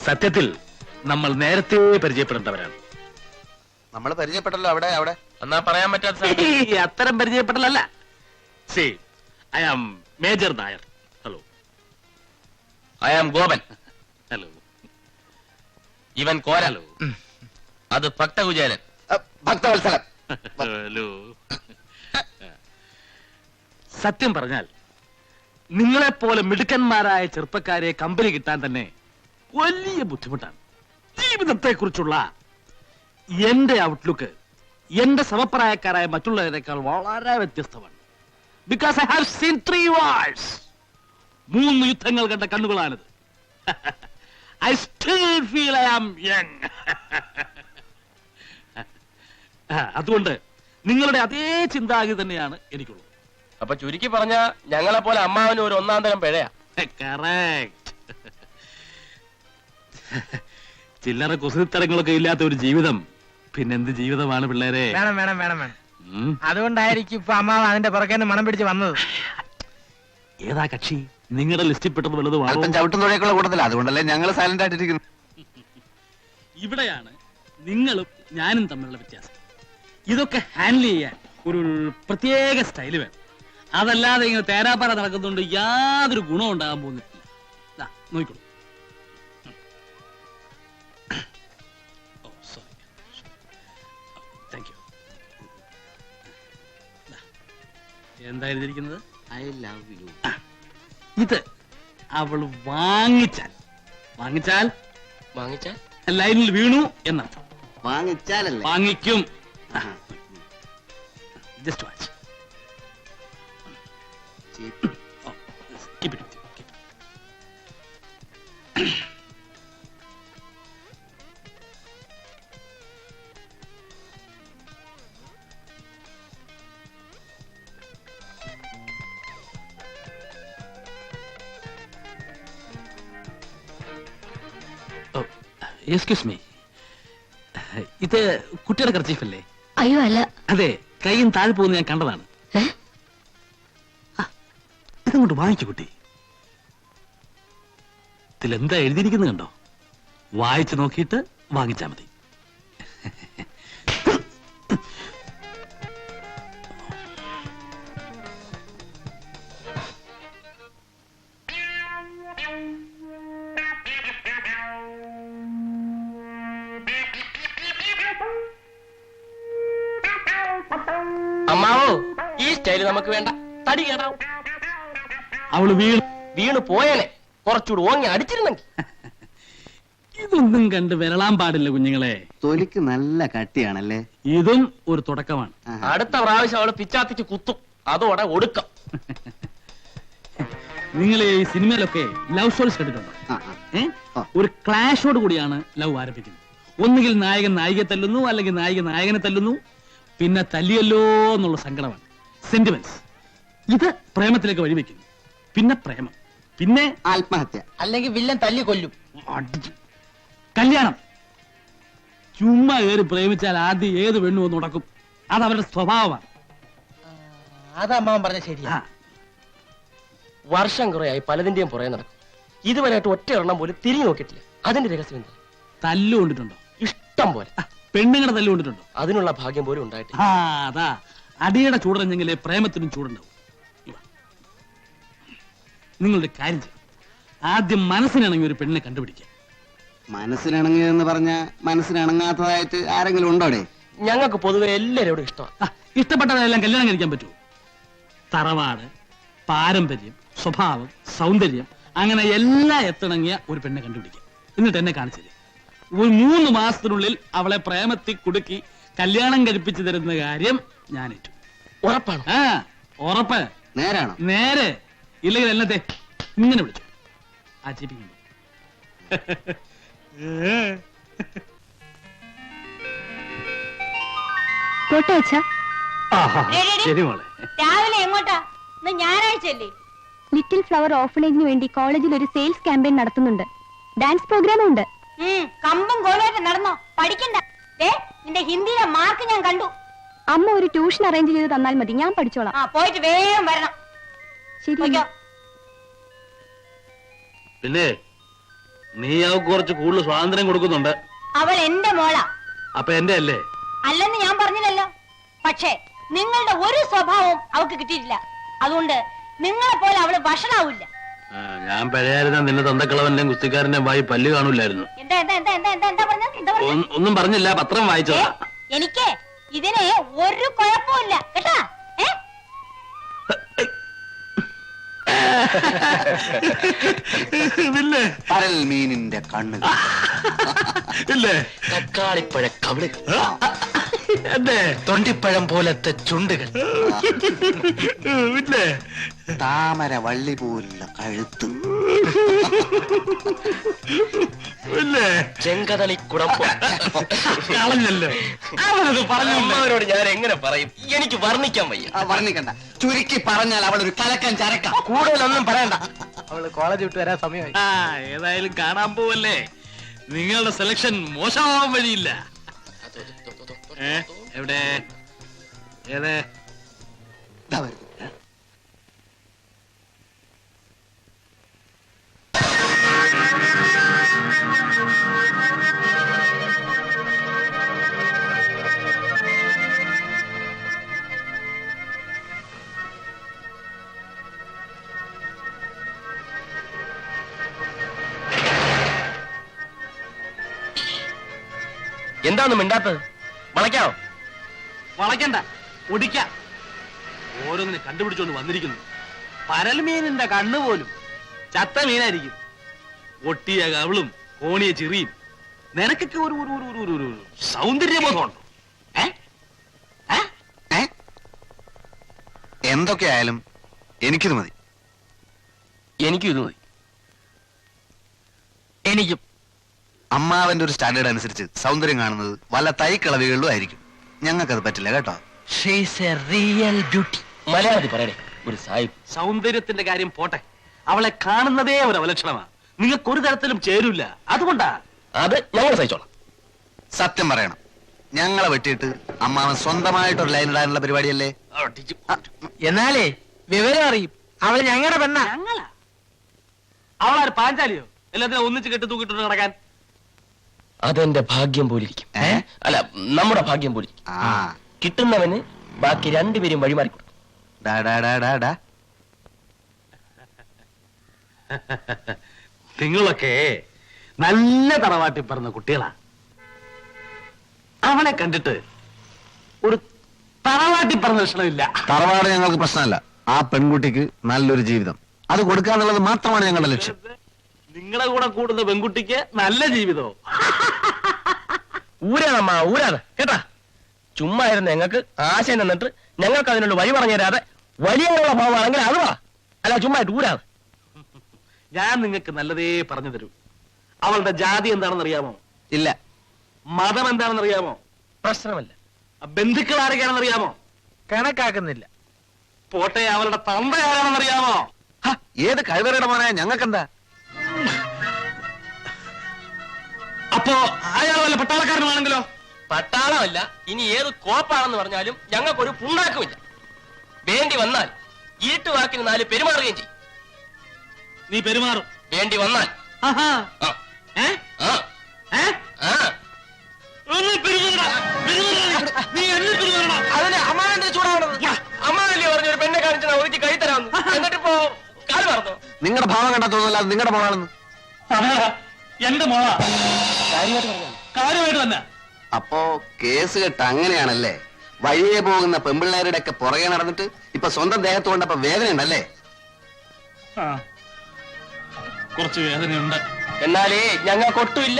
സത്യത്തിൽ നമ്മൾ നേരത്തെ പരിചയപ്പെടേണ്ടവരാണ്. നമ്മൾ പരിചയപ്പെട്ടല്ലോ. അവിടെ അവിടെ എന്നാ പറയാൻ പറ്റാത്ത അത്തരം പരിചയപ്പെടലല്ല. See I am major Nair. Hello. I am Gopan. Hello. ഇവൻ കോരലോ. അത് ഭക്തകുചേലൻ. ഭക്തവത്സലൻ. ഹലോ. സത്യം പറഞ്ഞാൽ നിങ്ങളെപ്പോലെ മിടുക്കന്മാരായ ചെറുപ്പക്കാരെ കമ്പനി കിട്ടാൻ തന്നെ വലിയ ബുദ്ധിമുട്ടാണ്. ജീവിതത്തെ കുറിച്ചുള്ള എന്റെ ഔട്ട്ലുക്ക് എന്റെ സമപ്രായക്കാരായ മറ്റുള്ളവരെക്കാൾ വളരെ വ്യത്യസ്തമാണ്. Because I have seen 3 wars. 3 യുദ്ധങ്ങൾ കണ്ട കണ്ണുകളാണിത്. I still feel I am young. അതുകൊണ്ട് നിങ്ങളുടെ അതേ ചിന്താഗതി തന്നെയാണ് എനിക്കുള്ളത്. അപ്പൊ ചുരുക്കി പറഞ്ഞ ഞങ്ങളെ പോലെ അമ്മാവന് ഒരു 1-ാം തരം പിഴയാ. കറക്റ്റ്. ചില്ലറ കുസൃത്തരങ്ങളൊക്കെ ഇല്ലാത്ത ഒരു ജീവിതം പിന്നെന്ത് ജീവിതമാണ് പിള്ളേരെ? വേണം വേണം വേണം വേണം. അതുകൊണ്ടായിരിക്കും ഇപ്പൊ അമ്മാവ് അതിന്റെ പുറകെ മണം പിടിച്ച് വന്നത്. ഏതാ കക്ഷി? നിങ്ങളുടെ ലിസ്റ്റിൽ പെട്ടത് വലുതും അല്പം ചവിട്ടും തുഴയൊക്കെയുള്ള കൂട്ടത്തില്ല. അതുകൊണ്ടല്ലേ ഞങ്ങൾ സൈലന്റ് ആയിട്ടിരിക്കുന്നു. ഇവിടെയാണ് നിങ്ങളും ഞാനും തമ്മിലുള്ള വ്യത്യാസം. ഇതൊക്കെ ഹാൻഡിൽ ചെയ്യാൻ ഒരു പ്രത്യേക സ്റ്റൈല് വേണം. അതല്ലാതെ ഇങ്ങനെ തേരാപ്പാറ നടക്കുന്നുണ്ട് യാതൊരു ഗുണം ഉണ്ടാകാൻ പോകുന്നില്ല. നോക്കിക്കോളൂ. എന്താ എഴുതിയിരിക്കുന്നത്? I love you. ഇത് അവൾ വാങ്ങിച്ചാൽ വാങ്ങിച്ചാൽ ലൈനിൽ വീണു എന്നർത്ഥം. വാങ്ങിച്ചാലല്ലേ? വാങ്ങിക്കും. Just watch. Keep it with you. Keep it. Oh, excuse me. ഇത് കുട്ടിയുടെ കർച്ചീഫല്ലേ? അയ്യോ അല്ല. അതെ, കൈയും താഴെ പോകുന്ന ഞാൻ കണ്ടതാണ്. ഇതങ്ങോട്ട് വാങ്ങിച്ചു കുട്ടി. ഇതിലെന്താ എഴുതിയിരിക്കുന്നത് കണ്ടോ? വായിച്ചു നോക്കിയിട്ട് വാങ്ങിച്ചാ മതി. അമ്മാവോ, ഈ സ്റ്റൈല് നമുക്ക് വേണ്ട. തടി കേടാവും. അവള് വീണ് പോയേനെ. കുറച്ചുകൂടി ഓങ്ങി അടിച്ചിരുന്നെങ്കിൽ. ഇതൊന്നും കണ്ട് വിരളാൻ പാടില്ല കുഞ്ഞുങ്ങളെ. തൊലിക്ക് നല്ല കട്ടിയാണല്ലേ? ഇതും ഒരു തുടക്കമാണ്. അടുത്ത പ്രാവശ്യം അവള് പിച്ചാത്തിച്ച് കുത്തും. അതോടെ ഒടുക്കം. നിങ്ങൾ ഈ സിനിമയിലൊക്കെ ലവ് സ്റ്റോറീസ് കണ്ടിട്ടുണ്ടോ? ഒരു ക്ലാഷോട് കൂടിയാണ് ലവ് ആരംഭിക്കുന്നത്. ഒന്നുകിൽ നായകൻ നായികയെ തല്ലുന്നു, അല്ലെങ്കിൽ നായിക നായകനെ തല്ലുന്നു. പിന്നെ തല്ലിയല്ലോ എന്നുള്ള സങ്കടമാണ്, സെന്റിമെന്റ്സ്. ഇത് പ്രേമത്തിലേക്ക് വഴിവെക്കുന്നു. പിന്നെ പ്രേമം, പിന്നെ ആത്മഹത്യ, അല്ലെങ്കിൽ വില്ലൻ തല്ലി കൊല്ലും. കല്യാണം. ചുമ്മാ കയറി പ്രേമിച്ചാൽ ആദ്യം ഏത് പെണ്ണു ഒന്ന് ഉടക്കും. അത് അവരുടെ സ്വഭാവമാണ്. അത് അമ്മാവൻ പറഞ്ഞ ശരിയാ. വർഷം കുറയായി പലതിന്റെയും പുറകെ നടക്കും. ഇതുവരെയായിട്ട് ഒറ്റ എണ്ണം പോലും തിരിഞ്ഞു നോക്കിയിട്ടില്ല. അതിന്റെ രഹസ്യം എന്താ? തല്ലു കൊണ്ടിട്ടുണ്ടോ? ഇഷ്ടം പോലെ. പെണ്ണുങ്ങളുടെ തല്ലു കൊണ്ടിട്ടുണ്ടോ? അതിനുള്ള ഭാഗ്യം പോലും ഉണ്ടായിട്ടില്ല. അതാ അടിയുടെ ചൂടറിഞ്ഞെങ്കിലേ പ്രേമത്തിനും ചൂടുണ്ടാവും. നിങ്ങളുടെ കാര്യം ചെയ്യും. ആദ്യം മനസ്സിനിണങ്ങി ഒരു പെണ്ണിനെ കണ്ടുപിടിക്കുക. മനസ്സിനിണങ്ങിയെന്ന് പറഞ്ഞ മനസ്സിനിണങ്ങാത്തതായിട്ട് ആരെങ്കിലും ഉണ്ടോടെ? ഞങ്ങൾക്ക് പൊതുവെ എല്ലാവരോടും ഇഷ്ടമാണ്. ഇഷ്ടപ്പെട്ടവരെല്ലാം കല്യാണം കഴിക്കാൻ പറ്റുമോ? തറവാട്, പാരമ്പര്യം, സ്വഭാവം, സൗന്ദര്യം, അങ്ങനെ എല്ലാം എത്തിണങ്ങിയ ഒരു പെണ്ണെ കണ്ടുപിടിക്കുക. എന്നിട്ട് എന്നെ കാണിച്ചില്ലേ, ഒരു 3 മാസത്തിനുള്ളിൽ അവളെ പ്രേമത്തിൽ കുടുക്കി കല്യാണം കഴിപ്പിച്ചു തരുന്ന കാര്യം ഞാൻ ഏറ്റു. ഉറപ്പാണ്? ഉറപ്പ്. നേരാണോ? നേരെ. ഇല്ലെങ്കിൽ എന്നത്തെ ഇങ്ങനെ വിളിച്ചു ആചരിപ്പിക്കുന്നു. ശരി മോളെ. രാവിലെ എങ്ങോട്ടാ? ഞായറാഴ്ചയല്ലേ? ലിറ്റിൽ ഫ്ലവർ ഓർഫനേജിന് വേണ്ടി കോളേജിൽ ഒരു സെയിൽസ് ക്യാമ്പയിൻ നടത്തുന്നുണ്ട്. ഡാൻസ് പ്രോഗ്രാമും ഉണ്ട്. കമ്പം കോലായിട്ട് നടന്നോ? പഠിക്കണ്ട. നിന്റെ ഹിന്ദിയിലെ മാർക്ക് ഞാൻ കണ്ടു. അമ്മ ഒരു ട്യൂഷൻ അറേഞ്ച് ചെയ്ത് തന്നാൽ മതി, ഞാൻ പഠിച്ചോളാം. പോയിട്ട് വേഗം വരണം. ശരി. പിന്നെ നീ അവൾക്ക് കുറച്ച് കൂടുതൽ സ്വാതന്ത്ര്യം കൊടുക്കുന്നുണ്ട്. അവൾ എന്റെ മോളാ. അപ്പൊ എന്റെ അല്ലേ? അല്ലെന്ന് ഞാൻ പറഞ്ഞില്ലല്ലോ. പക്ഷേ നിങ്ങളുടെ ഒരു സ്വഭാവവും അവൾക്ക് കിട്ടിയിട്ടില്ല. അതുകൊണ്ട് നിങ്ങളെ പോലെ അവള് വഷളാവില്ല. ഞാൻ പഴയായിരുന്ന നിന്റെ തന്തക്കളവന്റെ കുസ്തിക്കാരന്റെ വായി പല്ല് കാണൂലായിരുന്നു. എന്താ എന്താ എന്താ എന്താ എന്താ എന്താ പറഞ്ഞത്? ഒന്നും പറഞ്ഞില്ല, പത്രം വായിച്ചതാ. എനിക്ക് ഇതിന് ഒരു കുഴപ്പമില്ല കേട്ടാ. പരൽ മീനിന്റെ കണ്ണുകൾ, ഇല്ലേ? തക്കാളിപ്പഴ കവിളുകൾ, എന്റെ തൊണ്ടിപ്പഴം പോലത്തെ ചുണ്ടുകൾ, ഇല്ലേ? താമര വള്ളി പോലുള്ള കഴുത്ത്, ചെങ്കതളിക്കുടം. കളഞ്ഞല്ലോ. അവനത് പറഞ്ഞു. അമ്മവരോട് ഞാൻ എങ്ങനെ പറയും? എനിക്ക് വർണ്ണിക്കാൻ വയ്യ. വർണ്ണിക്കണ്ട. ചുരുക്കി പറഞ്ഞാൽ അവൾ ഒരു കലക്കൻ ചരക്ക. കൂടുതലൊന്നും പറയണ്ട. അവള് കോളേജ് വിട്ട് വരാൻ സമയമായി. ഏതായാലും കാണാൻ പോവല്ലേ. നിങ്ങളുടെ സെലക്ഷൻ മോശമാവാൻ വഴിയില്ല. എവിടെ? ഏതേ? എന്താന്ന് മിണ്ടാത്തത്? വളയ്ക്കാവോ? വളയ്ക്കണ്ട, ഒടിക്കാം. ഓരോന്നിനെ കണ്ടുപിടിച്ചോണ്ട് വന്നിരിക്കുന്നു. പരൽമീനിന്റെ കണ്ണുപോലും ചത്ത മീനായിരിക്കും. ഒട്ടിയ കവിളും കോണിയ ചിറിയും. നിനക്കൊക്കെ ഒരു ഒരു ഒരു ഒരു ഒരു സൗന്ദര്യബോധമുണ്ടോ? എന്തൊക്കെയായാലും എനിക്കിത് മതി. എനിക്കും ഇത് മതി. എനിക്കും. അമ്മാവന്റെ ഒരു സ്റ്റാൻഡേർഡ് അനുസരിച്ച് സൗന്ദര്യം കാണുന്നത് വല്ല തൈക്കളവികളിലും ആയിരിക്കും. ഞങ്ങൾക്കത് പറ്റില്ല കേട്ടോ. മലയാളത്തിൽ പറയണേ ഒരു സാഹിബ്. സൗന്ദര്യത്തിന്റെ കാര്യം പോട്ടെ, അവളെ കാണുന്നതേ ഒരു അവലക്ഷണമാണ്. നിങ്ങൾക്ക് ഒരു തരത്തിലും ചേരൂല. അതുകൊണ്ടാ. അത് ഞങ്ങൾ സഹിച്ചോളാം. സത്യം പറയണം, ഞങ്ങളെ വെട്ടിയിട്ട് അമ്മാവൻ സ്വന്തമായിട്ടൊരു ലൈൻ ഇടാനുള്ള പരിപാടിയല്ലേ? എന്നാലേ വിവരം അറിയും. അവള് ഞങ്ങളുടെ പെണ്ണ. ഞങ്ങളാ? അവളാര് പാഞ്ചാലിയോ? എല്ലാത്തിനും ഒന്നിച്ച് കെട്ടി തൂക്കിട്ട് നടക്കാൻ? അതെന്റെ ഭാഗ്യം പോലിരിക്കും. അല്ല, നമ്മുടെ ഭാഗ്യം പോലിരിക്കും. കിട്ടുന്നവന് ബാക്കി രണ്ടുപേരും വഴിമാറി കൊടുക്കും. നിങ്ങളൊക്കെ നല്ല തറവാട്ടി പറഞ്ഞ കുട്ടികളാ. അവളെ കണ്ടിട്ട് ഒരു തറവാട്ടി പറഞ്ഞ ലക്ഷണമില്ല. തറവാട് ഞങ്ങൾക്ക് പ്രശ്നമല്ല. ആ പെൺകുട്ടിക്ക് നല്ലൊരു ജീവിതം അത് കൊടുക്കാന്നുള്ളത് മാത്രമാണ് ഞങ്ങളുടെ ലക്ഷ്യം. നിങ്ങളുടെ കൂടെ കൂടുന്ന പെൺകുട്ടിക്ക് നല്ല ജീവിതമോ? ഊരാണമ്മ, ഊരാണ് കേട്ടാ. ചുമ്മാ ഇരുന്ന് ഞങ്ങൾക്ക് ആശയം തന്നിട്ട് ഞങ്ങൾക്ക് അതിനുള്ള വഴി പറഞ്ഞു തരാതെ വലിയുള്ള ഭാവമാണെങ്കിൽ അത് വാ. അല്ല, ചുമ്മാ ഊരാണ്. ഞാൻ നിങ്ങൾക്ക് നല്ലതേ പറഞ്ഞു തരൂ. അവളുടെ ജാതി എന്താണെന്ന് അറിയാമോ? ഇല്ല. മതം എന്താണെന്ന് അറിയാമോ? പ്രശ്നമല്ല. ബന്ധുക്കൾ ആരൊക്കെയാണെന്ന് അറിയാമോ? കണക്കാക്കുന്നില്ല. പോട്ടെ, അവളുടെ തന്ത ആരാണെന്ന് അറിയാമോ? ഏത് കഴിവറയുടെ മോനെ, ഞങ്ങൾക്കെന്താ? അപ്പോ അയാൾ വല്ല പട്ടാളക്കാരനാണെങ്കിലോ? പട്ടാളമല്ല, ഇനി ഏത് കോപ്പാണെന്ന് പറഞ്ഞാലും ഞങ്ങൾക്കൊരു പുണ്ണാക്കുമില്ല. വേണ്ടി വന്നാൽ ഇരുട്ടുവാക്കിന് 4 പെരുമാറുകയും ചെയ്യും. നീ പെരുമാറും? വേണ്ടി വന്നാൽ. അതിന് അമ്മാവന്റെ ചൂടാവണത്. അമ്മാവല്ലേ പറഞ്ഞ ഒരു പെണ്ണെ കാണിച്ചാൽ ഒഴിച്ച് കൈ തരാമെന്ന്. എന്നിട്ടിപ്പോ കാല് മറന്നോ? നിങ്ങളുടെ ഭാവം കണ്ടാ തോന്നുന്നില്ല അത് നിങ്ങളുടെ മോളാണെന്ന്. എന്റെ മോളാ. കാര്യമായിട്ട് തന്നെ. അപ്പോ കേസ് കെട്ട് അങ്ങനെയാണല്ലേ? വഴിയെ പോകുന്ന പെമ്പിള്ളേരുടെ ഒക്കെ പുറകെ നടന്നിട്ട് ഇപ്പൊ സ്വന്തം ദേഹത്ത് കൊണ്ടപ്പോ വേദന ഉണ്ടല്ലേ? കുറച്ച് വേദനയുണ്ട്. എന്നാലേ ഞങ്ങൾക്കൊട്ടുമില്ല.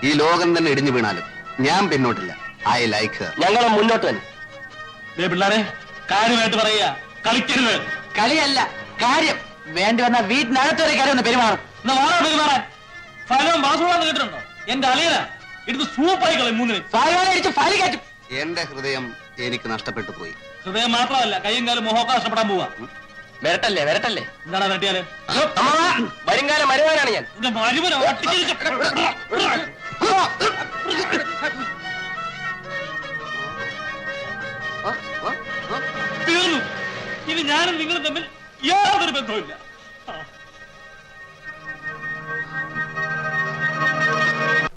ഈ ലോകം തന്നെ ഇടിഞ്ഞു വീണാലും ഞാൻ പിന്നോട്ടില്ല. I like. ഞങ്ങളെ മുന്നോട്ട് തന്നെ. പിള്ളേരെ, കാര്യമായിട്ട് പറയുക, കളിക്കരുത്. കളിയല്ല, കാര്യം. വേണ്ടി വന്ന വീട്ടിനകത്തൊരു കാര്യം ഒന്ന് പെരുമാറും. പെരുമാറാൻ ഫലം വാസുവാന്ന് കേട്ടിട്ടുണ്ടോ? എന്റെ അളിയന എടുത്ത് സൂപ്പായി കളയും. 3 ഫലി കയറ്റും. എന്റെ ഹൃദയം എനിക്ക് നഷ്ടപ്പെട്ടു പോയി. ഹൃദയം മാത്രമല്ല, കയ്യും കാലം മുഖമൊക്കെ നഷ്ടപ്പെടാൻ പോവാ. വരട്ടല്ലേ വരട്ടല്ലേ. എന്താണ് തട്ടിയാല്? വരുംകാലം മരുവാനാണ് ഞാൻ. തീർന്നു. ഇനി ഞാനും നിങ്ങളും തമ്മിൽ യാതൊരു ബന്ധവുമില്ല.